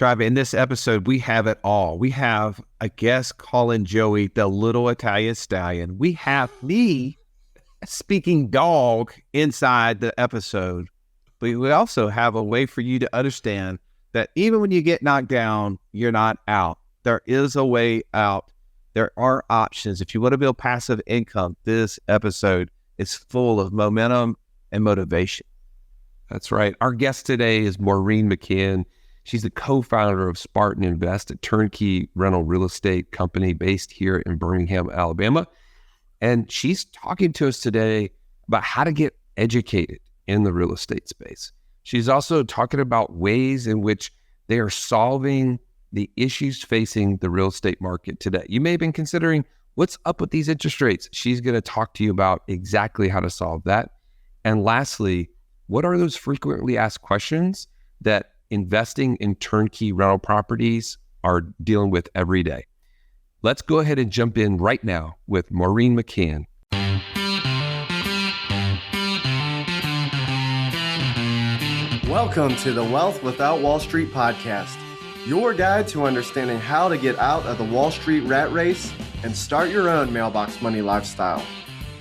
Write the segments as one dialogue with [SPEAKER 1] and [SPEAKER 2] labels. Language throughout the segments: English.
[SPEAKER 1] Tribe, in this episode, we have it all. We have a guest calling Joey the little Italian stallion. We have me speaking dog inside the episode. But we also have a way for you to understand that even when you get knocked down, you're not out. There is a way out. There are options. If you want to build passive income, this episode is full of momentum and motivation.
[SPEAKER 2] That's right. Our guest today is Maureen McCann. She's the co-founder of Spartan Invest, a turnkey rental real estate company based here in Birmingham, Alabama. And she's talking to us today about how to get educated in the real estate space. She's also talking about ways in which they are solving the issues facing the real estate market today. You may have been considering what's up with these interest rates. She's going to talk to you about exactly how to solve that. And lastly, what are those frequently asked questions that investing in turnkey rental properties are dealing with every day? Let's go ahead and jump in right now with Maureen McCann.
[SPEAKER 3] Welcome to the Wealth Without Wall Street podcast, your guide to understanding how to get out of the Wall Street rat race and start your own mailbox money lifestyle.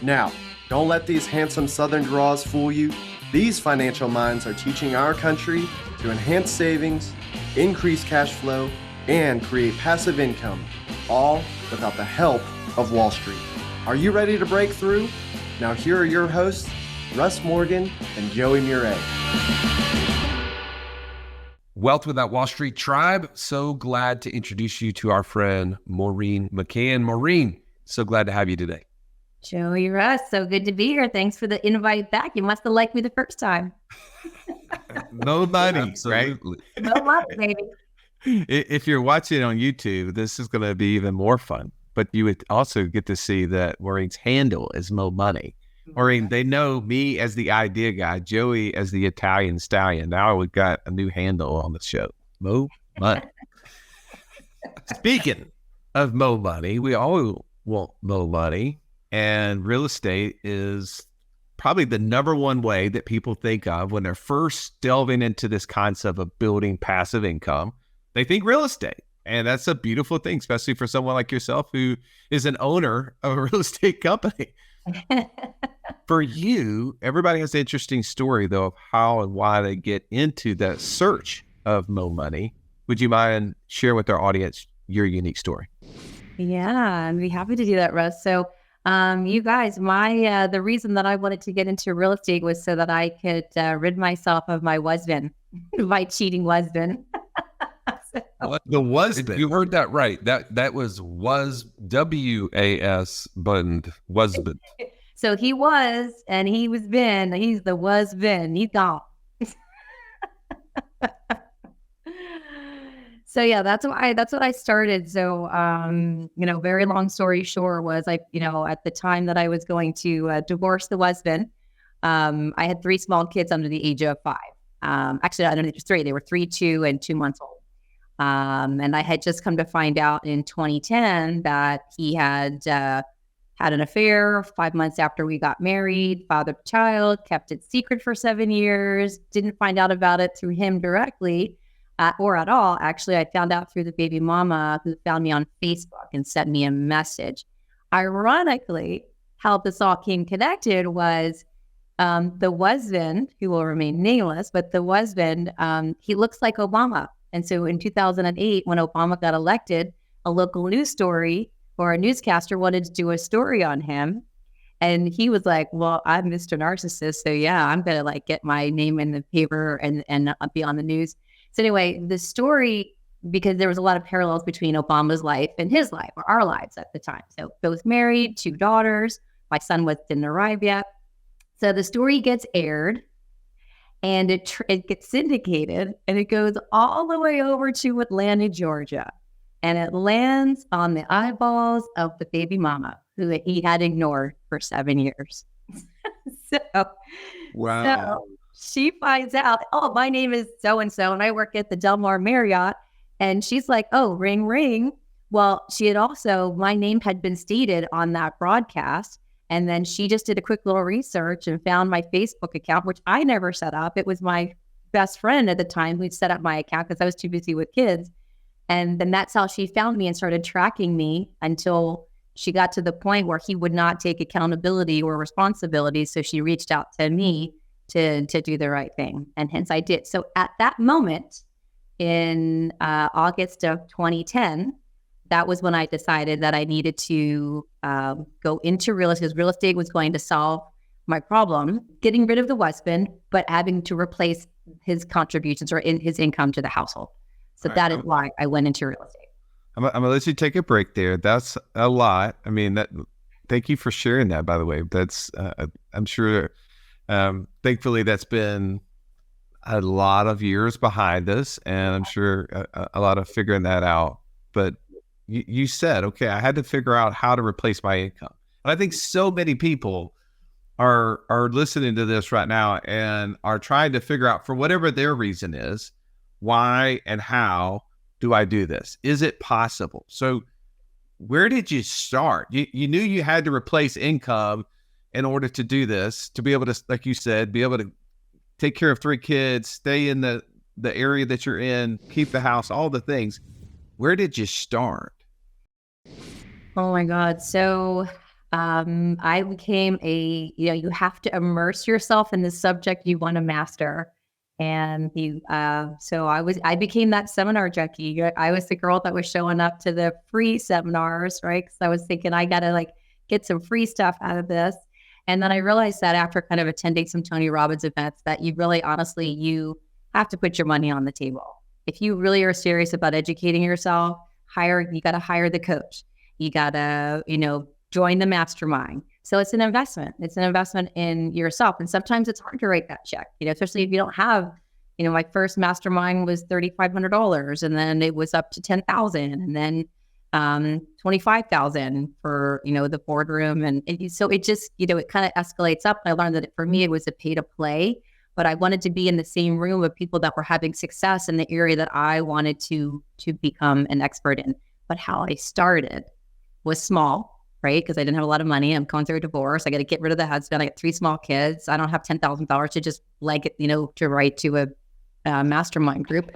[SPEAKER 3] Now, don't let these handsome Southern draws fool you. These financial minds are teaching our country to enhance savings, increase cash flow, and create passive income, all without the help of Wall Street. Are you ready to break through? Now here are your hosts, Russ Morgan and Joey Murray.
[SPEAKER 2] Wealth Without Wall Street Tribe, so glad to introduce you to our friend Maureen McCann. Maureen, so glad to have you today.
[SPEAKER 4] Joey, Russ, so good to be here. Thanks for the invite back. You must have liked me the first time.
[SPEAKER 1] No money,
[SPEAKER 2] Absolutely.
[SPEAKER 1] right?
[SPEAKER 4] No money, baby.
[SPEAKER 1] If you're watching on YouTube, this is going to be even more fun. But you would also get to see that Maureen's handle is Mo Money. Maureen, they know me as the idea guy, Joey as the Italian stallion. Now we've got a new handle on the show, Mo Money. Speaking of Mo Money, we all want Mo Money. And real estate is probably the number one way that people think of when they're first delving into this concept of building passive income. They think real estate. And that's a beautiful thing, especially for someone like yourself who is an owner of a real estate company. For you, everybody has an interesting story, though, of how and why they get into the search of Mo Money. Would you mind sharing with our audience your unique story?
[SPEAKER 4] Yeah, I'd be happy to do that, Russ. So, you guys, the reason that I wanted to get into real estate was so that I could rid myself of my husband, my cheating husband.
[SPEAKER 2] What? The husband? You heard that right. That was W-A-S, but husband.
[SPEAKER 4] So he was, and he was been. He's the was been. He's gone. So yeah, that's what I started. So, very long story short was at the time that I was going to divorce the husband, I had 3 small kids under the age of 5. Actually, under the age of 3, they were 3, 2, and 2 months old. And I had just come to find out in 2010 that he had had an affair 5 months after we got married, fathered a child, kept it secret for 7 years, didn't find out about it through him directly. Or at all. Actually, I found out through the baby mama who found me on Facebook and sent me a message. Ironically, how this all came connected was the husband, who will remain nameless, but the husband, he looks like Obama. And so in 2008, when Obama got elected, a local news story or a newscaster wanted to do a story on him. And he was like, well, I'm Mr. Narcissist. So yeah, I'm going to get my name in the paper and be on the news. So anyway, the story, because there was a lot of parallels between Obama's life and his life, or our lives at the time. So both married, 2 daughters. My son didn't arrive yet. So the story gets aired and it gets syndicated and it goes all the way over to Atlanta, Georgia. And it lands on the eyeballs of the baby mama who he had ignored for 7 years.
[SPEAKER 2] Wow.
[SPEAKER 4] So she finds out, oh, my name is so-and-so, and I work at the Del Mar Marriott. And she's like, oh, ring, ring. Well, my name had been stated on that broadcast. And then she just did a quick little research and found my Facebook account, which I never set up. It was my best friend at the time who'd set up my account because I was too busy with kids. And then that's how she found me and started tracking me until she got to the point where he would not take accountability or responsibility. So she reached out to me to do the right thing. And hence I did. So at that moment in August of 2010, that was when I decided that I needed to go into real estate, because real estate was going to solve my problem, getting rid of the husband, but having to replace his contributions or in his income to the household. So that is why I went into real estate.
[SPEAKER 1] I'm gonna let you take a break there. That's a lot. I mean, thank you for sharing that, by the way. That's, I'm sure, thankfully that's been a lot of years behind us, and I'm sure a lot of figuring that out. But you said, okay, I had to figure out how to replace my income. And I think so many people are listening to this right now and are trying to figure out, for whatever their reason is, why and how do I do this? Is it possible? So where did you start? You knew you had to replace income in order to do this, to be able to, like you said, be able to take care of 3 kids, stay in the area that you're in, keep the house, all the things. Where did you start?
[SPEAKER 4] Oh my God. So I became you have to immerse yourself in the subject you want to master. And so I became that seminar junkie. I was the girl that was showing up to the free seminars, right? Because I was thinking I got to get some free stuff out of this. And then I realized that after kind of attending some Tony Robbins events, that you really, honestly, you have to put your money on the table. If you really are serious about educating yourself, you got to hire the coach. You got to, join the mastermind. So it's an investment. It's an investment in yourself. And sometimes it's hard to write that check, especially if you don't have, my first mastermind was $3,500, and then it was up to $10,000, and then $25,000 for, the boardroom. And so it just, it kind of escalates up. And I learned that for me, it was a pay to play, but I wanted to be in the same room with people that were having success in the area that I wanted to become an expert in. But how I started was small, right? Because I didn't have a lot of money. I'm going through a divorce. I got to get rid of the husband. I got 3 small kids. I don't have $10,000 to just to write to a mastermind group.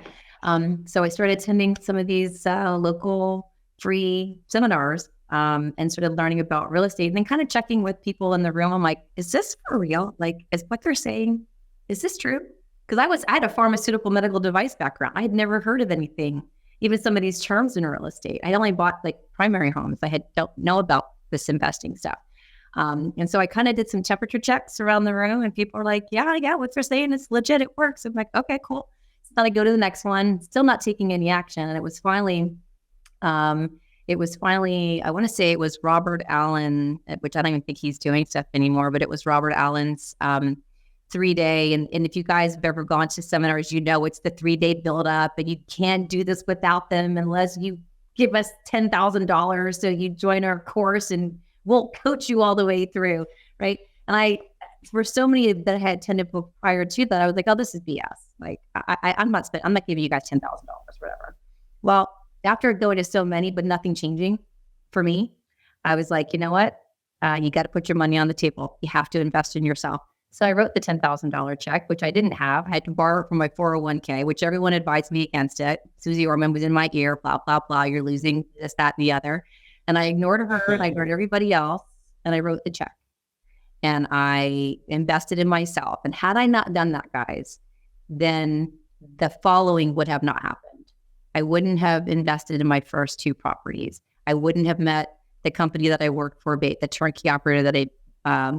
[SPEAKER 4] So I started attending some of these local free seminars and started learning about real estate, and then kind of checking with people in the room. I'm like, is this for real? Is what they're saying, is this true? Because I had a pharmaceutical medical device background. I had never heard of anything, even some of these terms in real estate. I only bought primary homes. I don't know about this investing stuff. And so I kind of did some temperature checks around the room, and people are like, yeah, what they're saying is legit. It works. I'm like, okay, cool. So then I go to the next one, still not taking any action. And it was finally, I want to say it was Robert Allen, which I don't even think he's doing stuff anymore, but it was Robert Allen's 3-day. And if you guys have ever gone to seminars, it's the 3-day buildup, and you can't do this without them unless you give us $10,000. So you join our course and we'll coach you all the way through. Right. And for so many that I had attended prior to that, I was like, oh, this is BS. I'm not giving you guys $10,000, whatever. Well, after going to so many, but nothing changing for me, I was like, you know what? You got to put your money on the table. You have to invest in yourself. So I wrote the $10,000 check, which I didn't have. I had to borrow from my 401k, which everyone advised me against it. Susie Orman was in my ear, blah, blah, blah. You're losing this, that, and the other. And I ignored her and I ignored everybody else. And I wrote the check. And I invested in myself. And had I not done that, guys, then the following would have not happened. I wouldn't have invested in my first 2 properties. I wouldn't have met the company that I worked for, the turnkey operator that I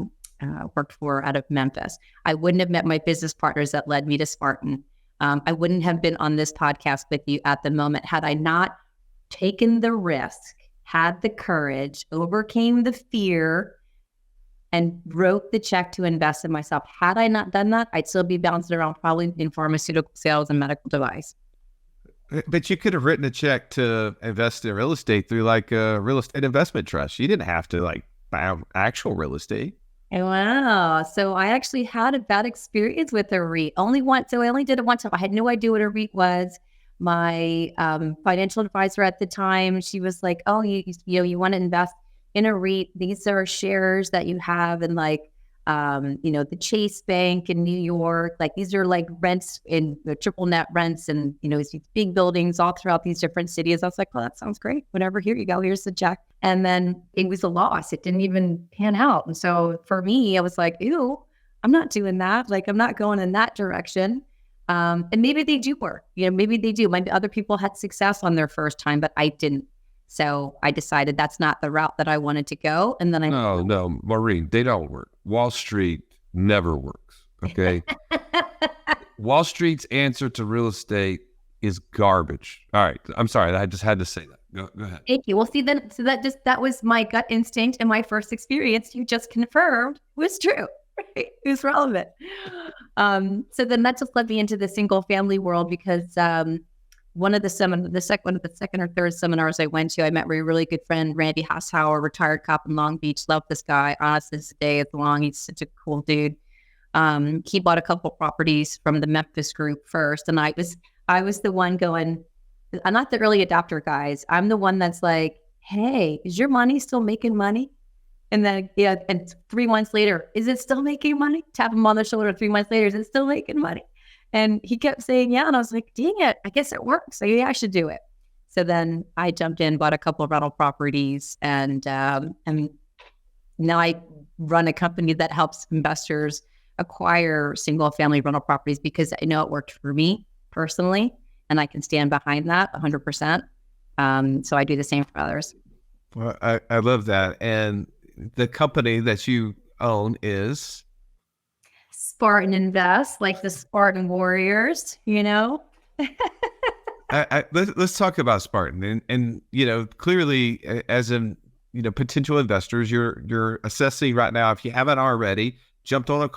[SPEAKER 4] worked for out of Memphis. I wouldn't have met my business partners that led me to Spartan. I wouldn't have been on this podcast with you at the moment had I not taken the risk, had the courage, overcame the fear, and wrote the check to invest in myself. Had I not done that, I'd still be bouncing around probably in pharmaceutical sales and medical device.
[SPEAKER 1] But you could have written a check to invest in real estate through a real estate investment trust. You didn't have to buy actual real estate.
[SPEAKER 4] Wow. So I actually had a bad experience with a REIT. Only once. So I only did it one time. I had no idea what a REIT was. My financial advisor at the time, she was like, oh, you want to invest in a REIT. These are shares that you have in The Chase Bank in New York, like these are like rents in the triple net rents and, these big buildings all throughout these different cities. I was like, well, that sounds great. Whatever, here you go. Here's the check. And then it was a loss. It didn't even pan out. And so for me, I was like, ew, I'm not doing that. Like, I'm not going in that direction. And maybe they do work, maybe they do. Maybe other people had success on their first time, but I didn't. So I decided that's not the route that I wanted to go. And then
[SPEAKER 2] No, Maureen, they don't work. Wall Street never works. Okay. Wall Street's answer to real estate is garbage. All right. I'm sorry. I just had to say that. Go ahead.
[SPEAKER 4] Thank you. Well, see, that was my gut instinct and my first experience. You just confirmed was true. Right? It was relevant. So then that just led me into the single family world because, one of the second or third seminars I went to, I met my really good friend, Randy Hassauer, retired cop in Long Beach. Love this guy. Honestly, this day is long. He's such a cool dude. He bought a couple properties from the Memphis group first. And I was the one going, I'm not the early adopter, guys. I'm the one that's like, hey, is your money still making money? And then, and 3 months later, is it still making money? Tap him on the shoulder 3 months later, is it still making money? And he kept saying, yeah. And I was like, dang it, I guess it works. So yeah, I should do it. So then I jumped in, bought a couple of rental properties. And now I run a company that helps investors acquire single family rental properties because I know it worked for me personally. And I can stand behind that 100%. So I do the same for others.
[SPEAKER 1] Well, I love that. And the company that you own is?
[SPEAKER 4] Spartan Invest, like the Spartan Warriors,
[SPEAKER 1] Let's talk about Spartan. And clearly as in, potential investors, you're assessing right now, if you haven't already, need to jump on a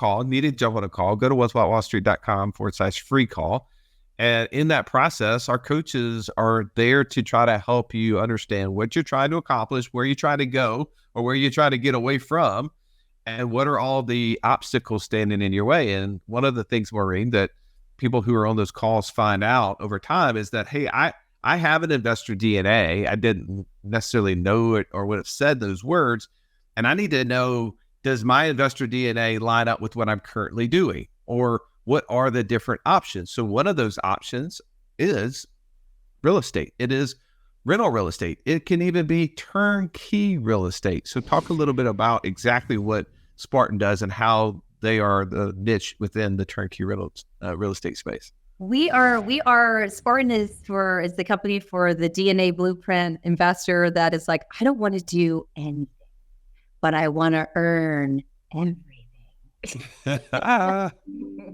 [SPEAKER 1] call, go to what'swallstreet.com/free call. And in that process, our coaches are there to try to help you understand what you're trying to accomplish, where you're trying to go, or where you're trying to get away from, and what are all the obstacles standing in your way. And one of the things, Maureen, that people who are on those calls find out over time is that, hey, I have an investor DNA. I didn't necessarily know it or would have said those words. And I need to know, does my investor DNA line up with what I'm currently doing? Or what are the different options? So one of those options is real estate. It is rental real estate. It can even be turnkey real estate. So talk a little bit about exactly what Spartan does and how they are the niche within the turnkey real estate space.
[SPEAKER 4] Spartan is the company for the DNA blueprint investor that is like, I don't want to do anything, but I want to earn everything.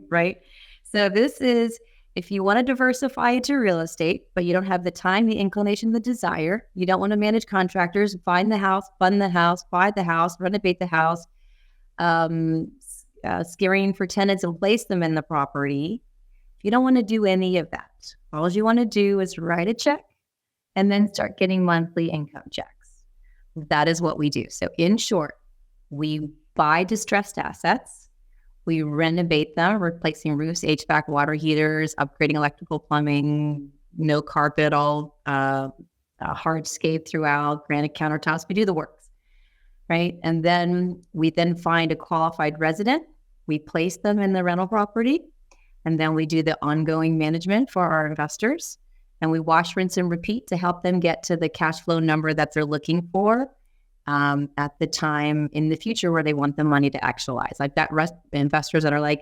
[SPEAKER 4] Right? So this is, if you want to diversify into real estate, but you don't have the time, the inclination, the desire, you don't want to manage contractors, find the house, fund the house, buy the house, renovate the house, screen for tenants and place them in the property. If you don't want to do any of that, all you want to do is write a check and then start getting monthly income checks. That is what we do. So in short, we buy distressed assets, we renovate them, replacing roofs, HVAC, water heaters, upgrading electrical, plumbing, no carpet, all hardscape throughout, granite countertops. We do the works, right? And then we find a qualified resident. We place them in the rental property, and then we do the ongoing management for our investors. And we wash, rinse, and repeat to help them get to the cash flow number that they're looking for at the time in the future where they want the money to actualize. I've got investors that are like,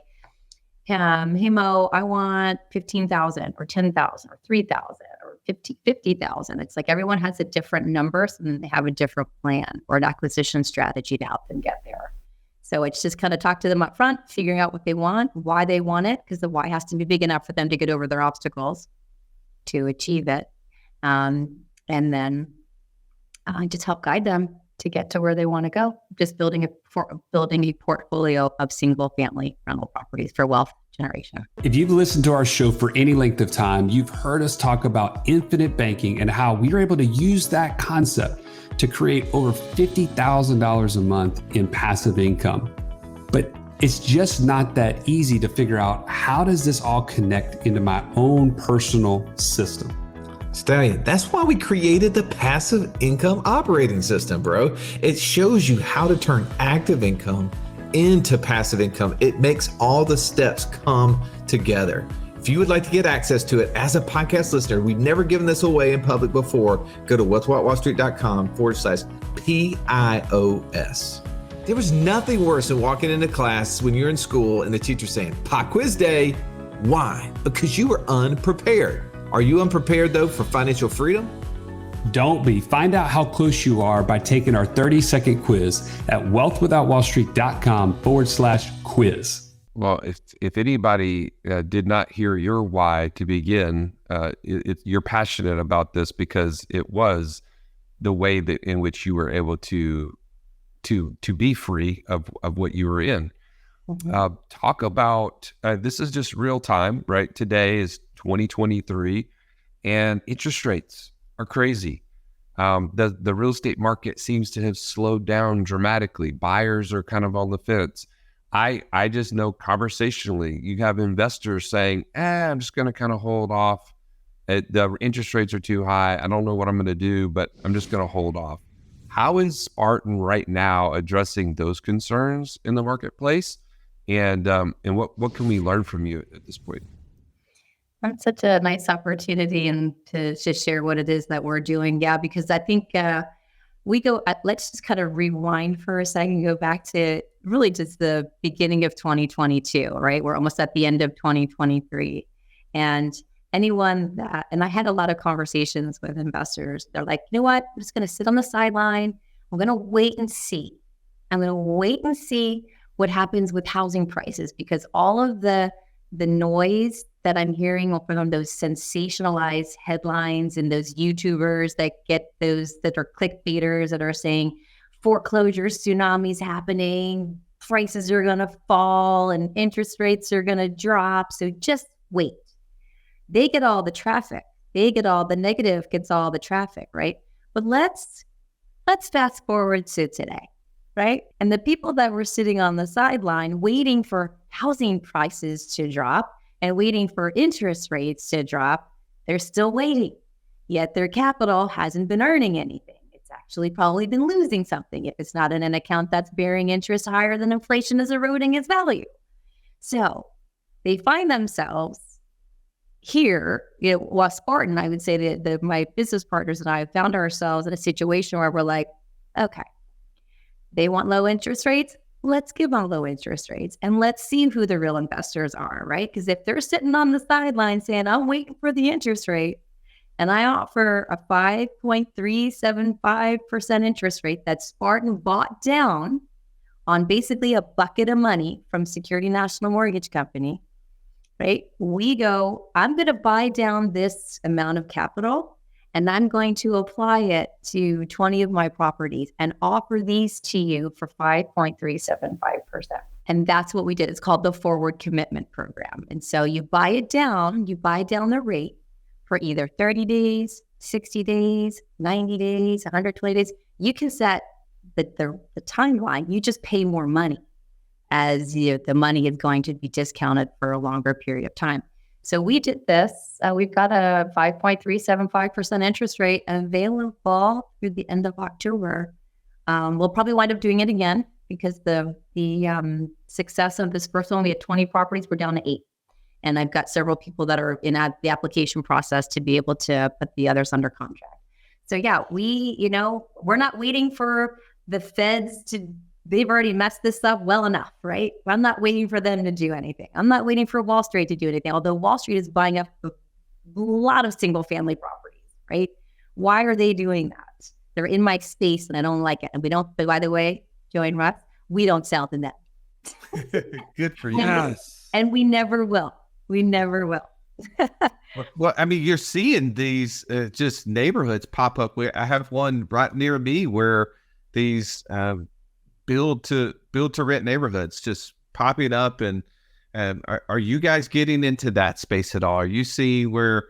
[SPEAKER 4] hey Mo, I want 15,000 or 10,000 or 3,000 or 50,000. It's like everyone has a different number, so then they have a different plan or an acquisition strategy to help them get there. So it's just kind of talk to them up front, figuring out what they want, why they want it, because the why has to be big enough for them to get over their obstacles to achieve it. And then just help guide them to get to where they want to go. Just building a portfolio of single family rental properties for wealth generation.
[SPEAKER 5] If you've listened to our show for any length of time, you've heard us talk about infinite banking and how we are able to use that concept to create over $50,000 a month in passive income. But it's just not that easy to figure out, how does this all connect into my own personal system?
[SPEAKER 6] Stallion, that's why we created the passive income operating system, bro. It shows you how to turn active income into passive income. It makes all the steps come together. If you would like to get access to it as a podcast listener, we've never given this away in public before. Go to what'swhatwallstreet.com/PIOS. There was nothing worse than walking into class when you're in school and the teacher saying, pop quiz day. Why? Because you were unprepared. Are you unprepared though for financial freedom?
[SPEAKER 5] Don't be. Find out how close you are by taking our 30-second quiz at wealthwithoutwallstreet.com/quiz.
[SPEAKER 2] Well, if anybody did not hear your why to begin, you're passionate about this because it was the way that in which you were able to be free of what you were in. Mm-hmm. Talk about, this is just real time, right? Today is 2023 and interest rates are crazy. The real estate market seems to have slowed down dramatically. Buyers are kind of on the fence. I just know conversationally, you have investors saying, I'm just going to kind of hold off. The interest rates are too high. I don't know what I'm going to do, but I'm just going to hold off. How is Spartan right now addressing those concerns in the marketplace? And what can we learn from you at this point?
[SPEAKER 4] That's such a nice opportunity and to just share what it is that we're doing. Yeah, because I think let's just kind of rewind for a second, go back to really just the beginning of 2022, right? We're almost at the end of 2023. And and I had a lot of conversations with investors. They're like, you know what? I'm just going to sit on the sideline. I'm going to wait and see. I'm going to wait and see what happens with housing prices, because all of the noise that I'm hearing from those sensationalized headlines and those YouTubers that are clickbaiters that are saying foreclosure tsunamis happening, prices are going to fall and interest rates are going to drop. So just wait. They get all the traffic. The negative gets all the traffic, right? But let's fast forward to today, right? And the people that were sitting on the sideline waiting for housing prices to drop and waiting for interest rates to drop, they're still waiting. Yet their capital hasn't been earning anything. It's actually probably been losing something if it's not in an account that's bearing interest higher than inflation is eroding its value. So they find themselves here, while Spartan, I would say that my business partners and I found ourselves in a situation where we're like, okay, they want low interest rates. Let's give them low interest rates and let's see who the real investors are, right? Because if they're sitting on the sideline saying, I'm waiting for the interest rate, and I offer a 5.375% interest rate that Spartan bought down on basically a bucket of money from Security National Mortgage Company, right? We go, I'm going to buy down this amount of capital and I'm going to apply it to 20 of my properties and offer these to you for 5.375%. And that's what we did. It's called the Forward Commitment Program. And so you buy down the rate for either 30 days, 60 days, 90 days, 120 days. You can set the timeline. You just pay more money as the money is going to be discounted for a longer period of time. So we did this. We've got a 5.375% interest rate available through the end of October. We'll probably wind up doing it again because the success of this first one, we had 20 properties, we're down to 8. And I've got several people that are in the application process to be able to put the others under contract. So yeah, we're not waiting for the feds they've already messed this up well enough, right? I'm not waiting for them to do anything. I'm not waiting for Wall Street to do anything, although Wall Street is buying up a lot of single family properties, right? Why are they doing that? They're in my space and I don't like it. And we don't, by the way, Joey and Russ, we don't sell to them.
[SPEAKER 1] Good for you.
[SPEAKER 2] Yes.
[SPEAKER 4] And we never will. We never will.
[SPEAKER 1] Well, I mean, you're seeing these just neighborhoods pop up. I have one right near me where these build to rent neighborhoods just popping up. And are you guys getting into that space at all? Are you seeing where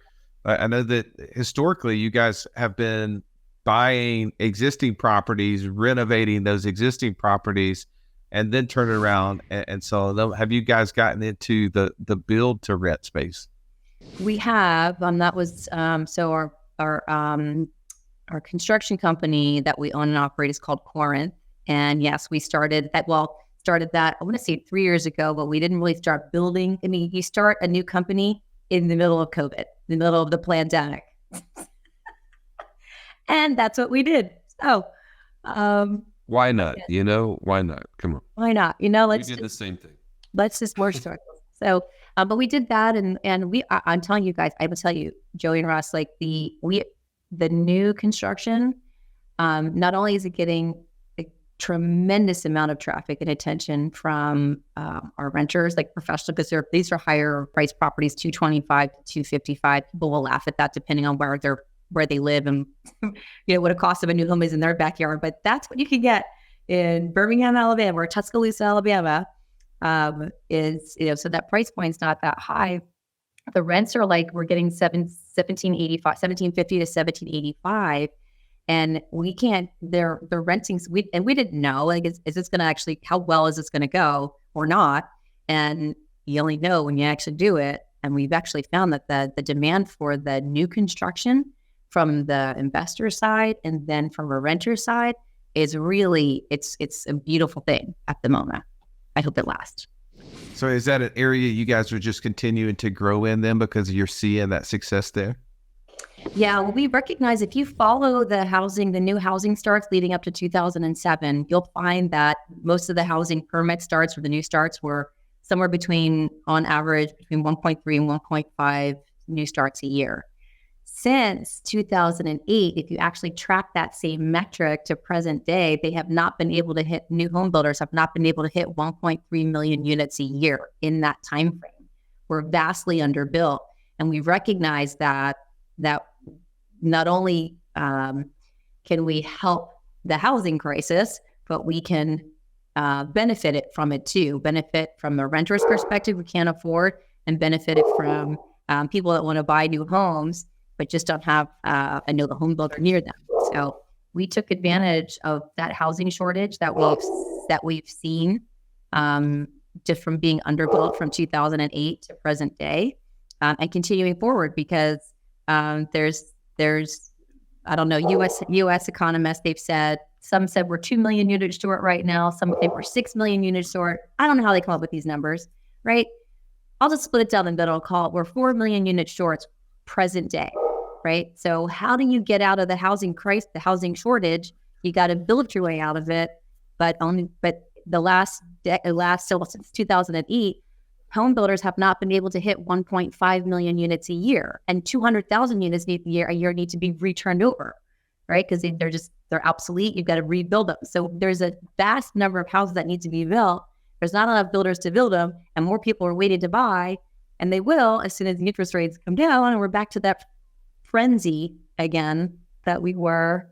[SPEAKER 1] I know that historically you guys have been buying existing properties, renovating those existing properties, and then turning around and sell them? Have you guys gotten into the build to rent space?
[SPEAKER 4] We have. That was so our construction company that we own and operate is called Corinth. And yes, we started at, started that, I want to say 3 years ago, but we didn't really start building. I mean, you start a new company in the middle of COVID, in the middle of the pandemic. And that's what we did. So,
[SPEAKER 2] why not? Why not? Come on.
[SPEAKER 4] why not?
[SPEAKER 2] We did the same thing.
[SPEAKER 4] Let's just work towards it. So, but we did that, and I'm telling you guys, I will tell you, Joey and Russ, like the new construction, not only is it getting a tremendous amount of traffic and attention from our renters, like professional, because these are higher price properties, 225 to 255. People will laugh at that depending on where they live and what a cost of a new home is in their backyard. But that's what you can get in Birmingham, Alabama, or Tuscaloosa, Alabama. So that price point's not that high. The rents are like, we're getting $1750 to $1785, and we can't. They're renting. We didn't know, like, is this going to actually, how well is this going to go or not? And you only know when you actually do it. And we've actually found that the demand for the new construction from the investor side and then from a renter side is really, it's a beautiful thing at the moment. I hope it lasts.
[SPEAKER 1] So is that an area you guys are just continuing to grow in then because you're seeing that success there?
[SPEAKER 4] Yeah, well, we recognize if you follow the new housing starts leading up to 2007, you'll find that most of the housing permit starts or the new starts were somewhere on average, between 1.3 and 1.5 new starts a year. Since 2008, if you actually track that same metric to present day, new home builders have not been able to hit 1.3 million units a year in that time frame. We're vastly underbuilt. And we recognize that not only can we help the housing crisis, but we can benefit it from it too. Benefit from a renter's perspective we can't afford, and benefit it from people that want to buy new homes but just don't have a new home builder near them. So we took advantage of that housing shortage that we've seen just from being underbuilt from 2008 to present day, and continuing forward because there's I don't know, U.S. economists, some said we're 2 million units short right now. Some think we're 6 million units short. I don't know how they come up with these numbers, right? I'll just split it down the middle. We're 4 million units short present day, right? So how do you get out of the housing crisis, the housing shortage? You got to build your way out of it. But since 2008, home builders have not been able to hit 1.5 million units a year, and 200,000 units a year need to be returned over, right? Because they're obsolete. You've got to rebuild them. So there's a vast number of houses that need to be built. There's not enough builders to build them, and more people are waiting to buy, and they will as soon as the interest rates come down, and we're back to that frenzy again that we were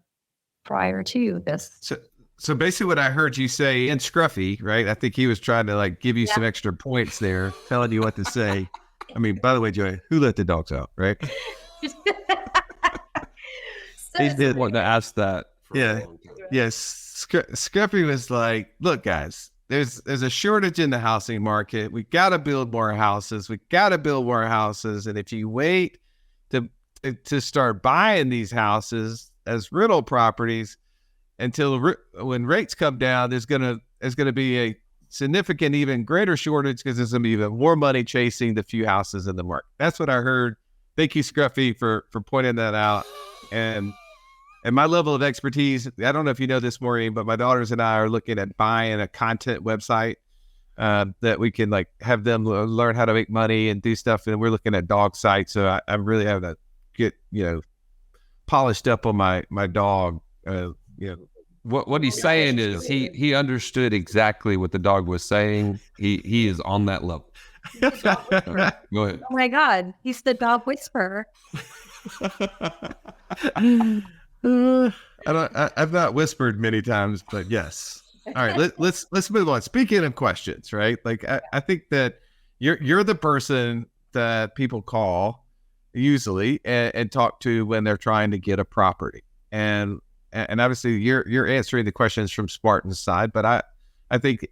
[SPEAKER 4] prior to this.
[SPEAKER 1] So basically what I heard you say, and Scruffy, right? I think he was trying to give you some extra points there, telling you what to say. I mean, by the way, Joey, who let the dogs out, right?
[SPEAKER 2] He did want to ask that.
[SPEAKER 1] Yeah. Yes. Scruffy was like, look, guys, there's a shortage in the housing market. We got to build more houses. And if you wait to start buying these houses as rental properties until when rates come down, there's going to be a significant, even greater shortage because there's going to be even more money chasing the few houses in the market. That's what I heard. Thank you, Scruffy, for pointing that out. And my level of expertise, I don't know if you know this, Maureen, but my daughters and I are looking at buying a content website that we can have them learn how to make money and do stuff. And we're looking at dog sites. So I really have to get, polished up on my dog.
[SPEAKER 2] What he's saying is he understood exactly what the dog was saying. He is on that level. So, right, go ahead.
[SPEAKER 4] Oh my God, he's the dog whisperer.
[SPEAKER 1] I've not whispered many times, but yes. All right, let's move on. Speaking of questions, right? I think that you're the person that people call usually and talk to when they're trying to get a property, and obviously you're answering the questions from Spartan's side, but I think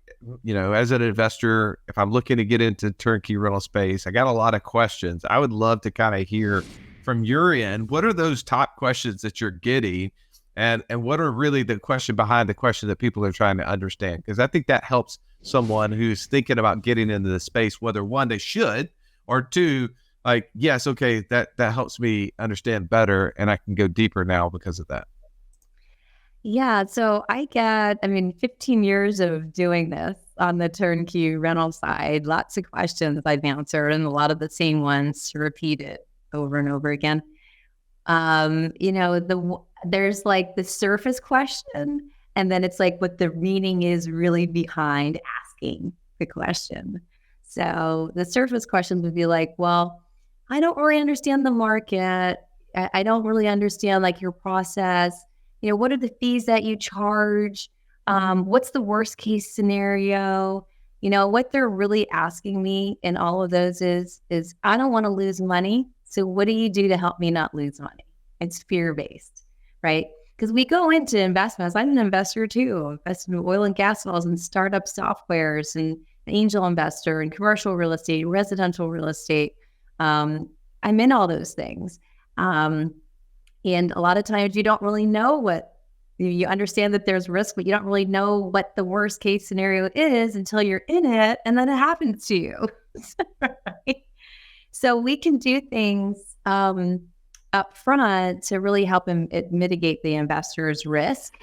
[SPEAKER 1] as an investor, if I'm looking to get into turnkey rental space, I got a lot of questions. I would love to kind of hear from your end, what are those top questions that you're getting, and what are really the question behind the question that people are trying to understand? Because I think that helps someone who's thinking about getting into the space, whether one, they should, or two, like, yes, okay, that helps me understand better and I can go deeper now because of that?
[SPEAKER 4] Yeah. So 15 years of doing this on the turnkey rental side, lots of questions I've answered and a lot of the same ones repeated over and over again. There's like the surface question, and then it's like what the meaning is really behind asking the question. So the surface questions would be like, well, I don't really understand the market. I don't really understand like your process. What are the fees that you charge? What's the worst case scenario? What they're really asking me in all of those is I don't want to lose money. So what do you do to help me not lose money? It's fear-based, right? Because we go into investments. I'm an investor too. I invest in oil and gas wells and startup softwares and angel investor and commercial real estate, residential real estate. I'm in all those things. And a lot of times you don't really know you understand that there's risk, but you don't really know what the worst case scenario is until you're in it and then it happens to you. Right? So we can do things up front to really help mitigate the investor's risk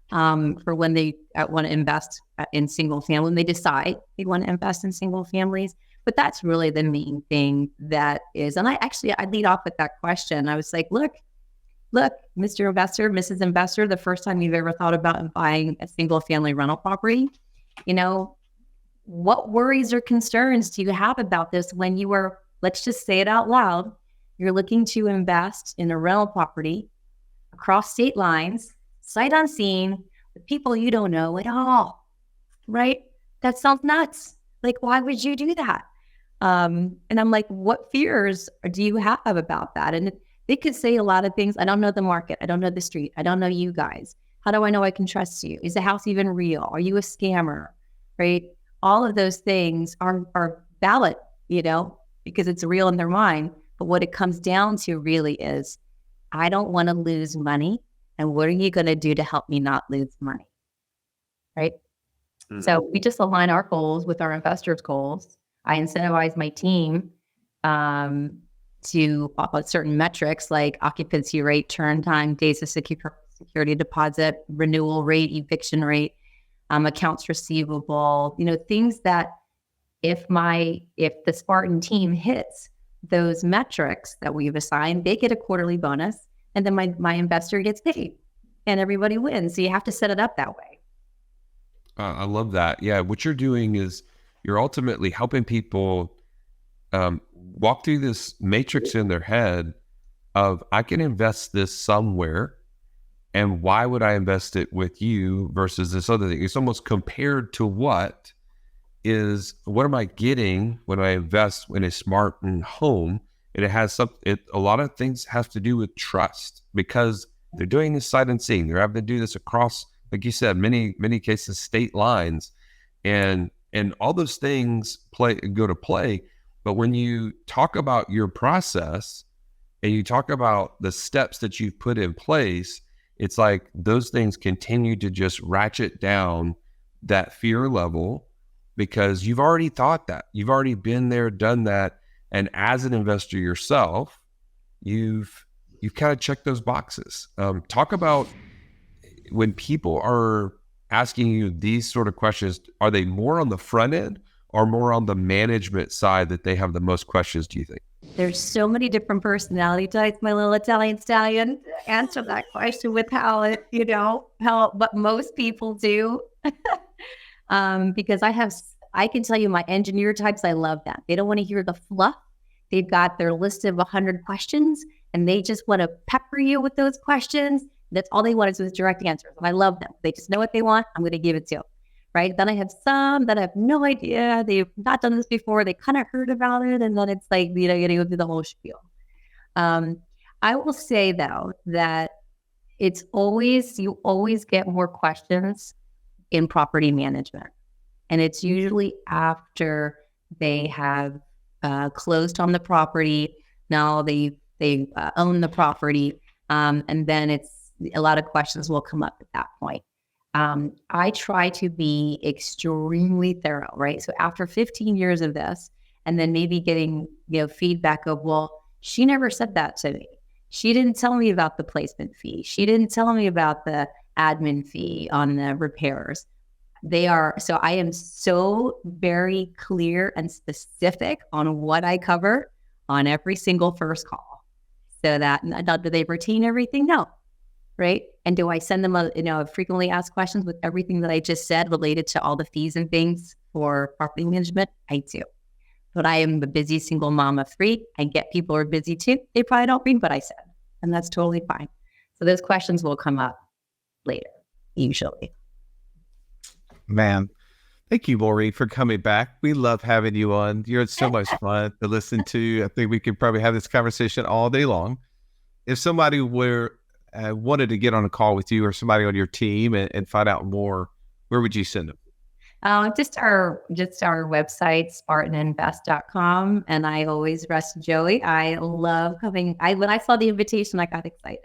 [SPEAKER 4] for when they want to invest in single family, when they decide they want to invest in single families. But that's really the main thing that is. And I lead off with that question. I was like, look, Mr. Investor, Mrs. Investor, the first time you've ever thought about buying a single family rental property, what worries or concerns do you have about this when you are, let's just say it out loud, you're looking to invest in a rental property across state lines, sight unseen, with people you don't know at all, right? That sounds nuts. Like, why would you do that? And I'm like, what fears do you have about that? And they could say a lot of things. I don't know the market. I don't know the street. I don't know you guys. How do I know I can trust you? Is the house even real? Are you a scammer? Right? All of those things are valid, because it's real in their mind. But what it comes down to really is, I don't want to lose money. And what are you going to do to help me not lose money? Right? Mm-hmm. So we just align our goals with our investors' goals. I incentivize my team to certain metrics like occupancy rate, turn time, days of security deposit, renewal rate, eviction rate, accounts receivable, things that if the Spartan team hits those metrics that we've assigned, they get a quarterly bonus, and then my investor gets paid and everybody wins. So you have to set it up that way.
[SPEAKER 2] I love that. Yeah. What you're doing is you're ultimately helping people walk through this matrix in their head of, I can invest this somewhere, and why would I invest it with you versus this other thing? It's almost compared to what am I getting when I invest in a Spartan home? And it has a lot of things have to do with trust, because they're doing this sight unseen. They're having to do this across, like you said, many cases, state lines, and all those things go to play. But when you talk about your process and you talk about the steps that you've put in place, it's like those things continue to just ratchet down that fear level, because you've already thought that. You've already been there, done that. And as an investor yourself, you've kind of checked those boxes. Talk about when people are asking you these sort of questions, are they more on the front end or more on the management side that they have the most questions, do you think?
[SPEAKER 4] There's so many different personality types, my little Italian stallion, to answer that question with what most people do. Because I can tell you my engineer types, I love that. They don't want to hear the fluff. They've got their list of 100 questions and they just want to pepper you with those questions. That's all they want is with direct answers. And I love them. They just know what they want. I'm going to give it to them. Right. Then I have some that have no idea. They've not done this before. They kind of heard about it. And then it's like, you go through the whole spiel. I will say though, that you always get more questions in property management. And it's usually after they have closed on the property. Now they own the property. And then a lot of questions will come up at that point. I try to be extremely thorough, right? So after 15 years of this, and then maybe getting, feedback of, well, she never said that to me. She didn't tell me about the placement fee. She didn't tell me about the admin fee on the repairs. So I am so very clear and specific on what I cover on every single first call. So that, do they retain everything? No. Right. And do I send them frequently asked questions with everything that I just said related to all the fees and things for property management? I do. But I am a busy single mom of 3. I get people who are busy too. They probably don't read what I said, and that's totally fine. So those questions will come up later, usually.
[SPEAKER 1] Man, thank you, Maureen, for coming back. We love having you on. You're so much fun to listen to. I think we could probably have this conversation all day long. If somebody wanted to get on a call with you or somebody on your team and find out more, where would you send them?
[SPEAKER 4] Just our website, SpartanInvest.com. And I always, Russ and Joey, I love coming. When I saw the invitation, I got excited.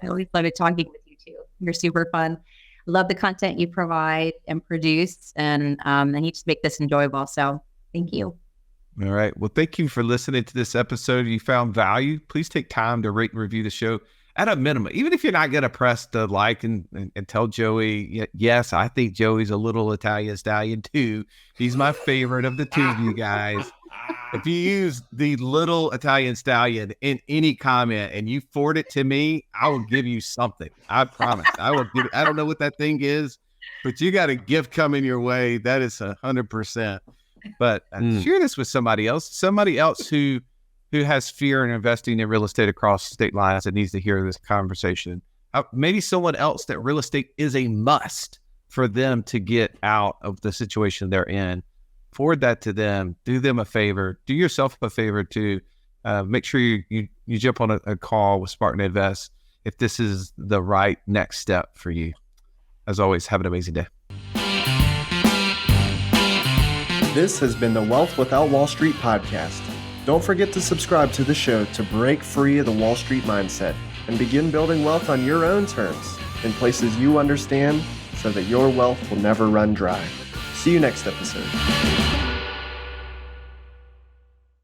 [SPEAKER 4] I always loved talking with you too. You're super fun. Love the content you provide and produce, and you just make this enjoyable. So thank you.
[SPEAKER 1] All right. Well, thank you for listening to this episode. If you found value, please take time to rate and review the show at a minimum. Even if you're not going to press the like and tell Joey, yes, I think Joey's a little Italian stallion too. He's my favorite of the two of you guys. If you use the little Italian stallion in any comment and you forward it to me, I will give you something. I promise. I don't know what that thing is, but you got a gift coming your way. That is 100%. But share this with somebody else who has fear in investing in real estate across state lines and needs to hear this conversation. Maybe someone else that real estate is a must for them to get out of the situation they're in. Forward that to them. Do them a favor. Do yourself a favor to make sure you jump on a call with Spartan Invest if this is the right next step for you. As always, have an amazing day.
[SPEAKER 3] This has been the Wealth Without Wall Street podcast. Don't forget to subscribe to the show to break free of the Wall Street mindset and begin building wealth on your own terms in places you understand so that your wealth will never run dry. See you next episode.